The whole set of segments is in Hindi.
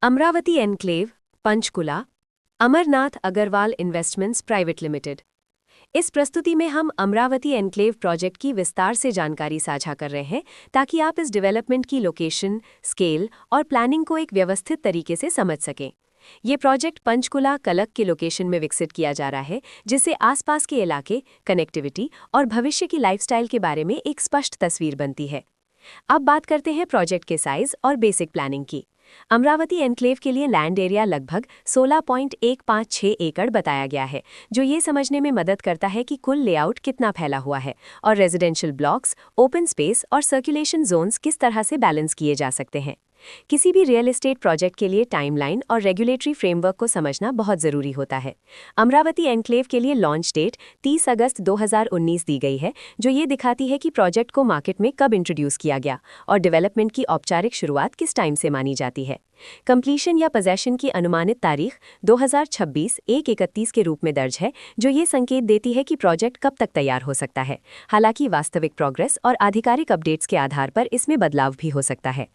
Amravati enclave, Panchkula, Amarnath Agarwal investments private limited. इस प्रस्तुति में हम अमरावती एनक्लेव प्रोजेक्ट की विस्तार से जानकारी साझा कर रहे हैं ताकि आप इस डेवलपमेंट की लोकेशन, स्केल और प्लानिंग को एक व्यवस्थित तरीके से समझ सकें। ये प्रोजेक्ट पंचकुला कलक के लोकेशन में विकसित किया जा रहा है, जिससे आसपास के इलाके, कनेक्टिविटी और भविष्य की लाइफस्टाइल के बारे में एक स्पष्ट तस्वीर बनती है। अब बात करते हैं प्रोजेक्ट के साइज और बेसिक प्लानिंग की। अमरावती एनक्लेव के लिए लैंड एरिया लगभग 16.156 एकड़ बताया गया है, जो ये समझने में मदद करता है कि कुल लेआउट कितना फैला हुआ है और रेजिडेंशियल ब्लॉक्स, ओपन स्पेस और सर्कुलेशन जोन्स किस तरह से बैलेंस किए जा सकते हैं। किसी भी रियल एस्टेट प्रोजेक्ट के लिए टाइमलाइन और रेगुलेटरी फ्रेमवर्क को समझना बहुत ज़रूरी होता है। अमरावती एनक्लेव के लिए लॉन्च डेट 30 अगस्त 2019 दी गई है, जो ये दिखाती है कि प्रोजेक्ट को मार्केट में कब इंट्रोड्यूस किया गया और डेवलपमेंट की औपचारिक शुरुआत किस टाइम से मानी जाती है। कंप्लीशन या पोजेशन की अनुमानित तारीख 2026-1-31 के रूप में दर्ज है, जो ये संकेत देती है कि प्रोजेक्ट कब तक तैयार हो सकता है। हालांकि वास्तविक प्रोग्रेस और आधिकारिक अपडेट्स के आधार पर इसमें बदलाव भी हो सकता है।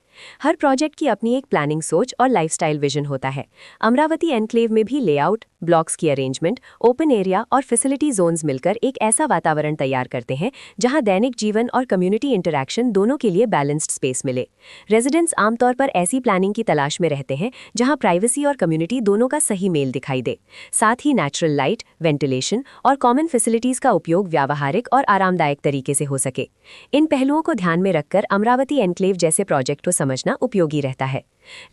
हर प्रोजेक्ट की अपनी एक प्लानिंग सोच और लाइफस्टाइल विजन होता है। अमरावती एनक्लेव में भी लेआउट, ब्लॉक्स की अरेंजमेंट, ओपन एरिया और फैसिलिटी जोन्स मिलकर एक ऐसा वातावरण तैयार करते हैं जहां दैनिक जीवन और कम्युनिटी इंटरैक्शन दोनों के लिए बैलेंस्ड स्पेस मिले। रेजिडेंट्स आमतौर पर ऐसी प्लानिंग की तलाश में रहते हैं जहां प्राइवेसी और कम्युनिटी दोनों का सही मेल दिखाई दे। साथ ही नेचुरल लाइट, वेंटिलेशन और कॉमन फैसिलिटीज का उपयोग व्यावहारिक और आरामदायक तरीके से हो सके। इन पहलुओं को ध्यान में रखकर अमरावती एनक्लेव जैसे प्रोजेक्ट को समझना उपयोगी रहता है।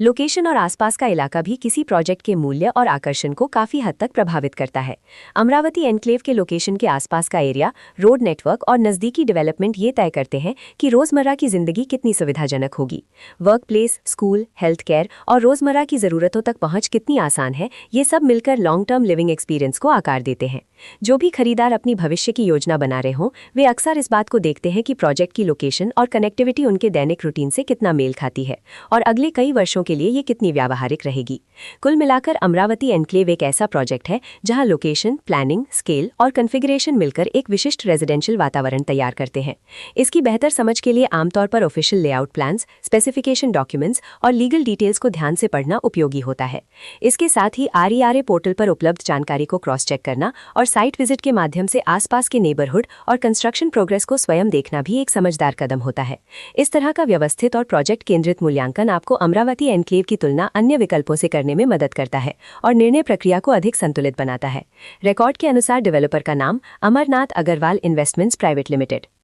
लोकेशन और आसपास का इलाका भी किसी प्रोजेक्ट के मूल्य और आकर्षण को काफी हद तक प्रभावित करता है। अमरावती एनक्लेव के लोकेशन के आसपास का एरिया, रोड नेटवर्क और नज़दीकी डेवलपमेंट ये तय करते हैं कि रोजमर्रा की जिंदगी कितनी सुविधाजनक होगी। Work place, school, health care और रोजमर्रा की जरूरतों तक पहुंच कितनी आसान है, ये सब मिलकर लॉन्ग टर्म लिविंग एक्सपीरियंस को आकार देते हैं। जो भी खरीदार अपनी भविष्य की योजना बना रहे हों, वे अक्सर इस बात को देखते हैं कि प्रोजेक्ट की लोकेशन और कनेक्टिविटी उनके दैनिक रूटीन से कितना मेल खाती है और अगले कई वर्षों के लिए ये कितनी व्यावहारिक रहेगी। कुल मिलाकर अमरावती एनक्लेव एक ऐसा प्रोजेक्ट है जहां लोकेशन, प्लानिंग, स्केल और कॉन्फ़िगरेशन मिलकर एक विशिष्ट रेजिडेंशियल वातावरण तैयार करते हैं। इसकी बेहतर समझ के लिए आमतौर पर official layout plans, specification documents और लीगल डिटेल्स को ध्यान से पढ़ना उपयोगी होता है। इसके साथ ही RERA पोर्टल पर उपलब्ध जानकारी को क्रॉस चेक करना और साइट विजिट के माध्यम से आसपास के नेबरहुड और कंस्ट्रक्शन प्रोग्रेस को स्वयं देखना भी एक समझदार कदम होता है। इस तरह का व्यवस्थित और प्रोजेक्ट केंद्रित मूल्यांकन आपको अमरावती एनक्लेव की तुलना अन्य विकल्पों से करने में मदद करता है और निर्णय प्रक्रिया को अधिक संतुलित बनाता है। रिकॉर्ड के अनुसार डेवलपर का नाम Amarnath Agarwal investments private limited.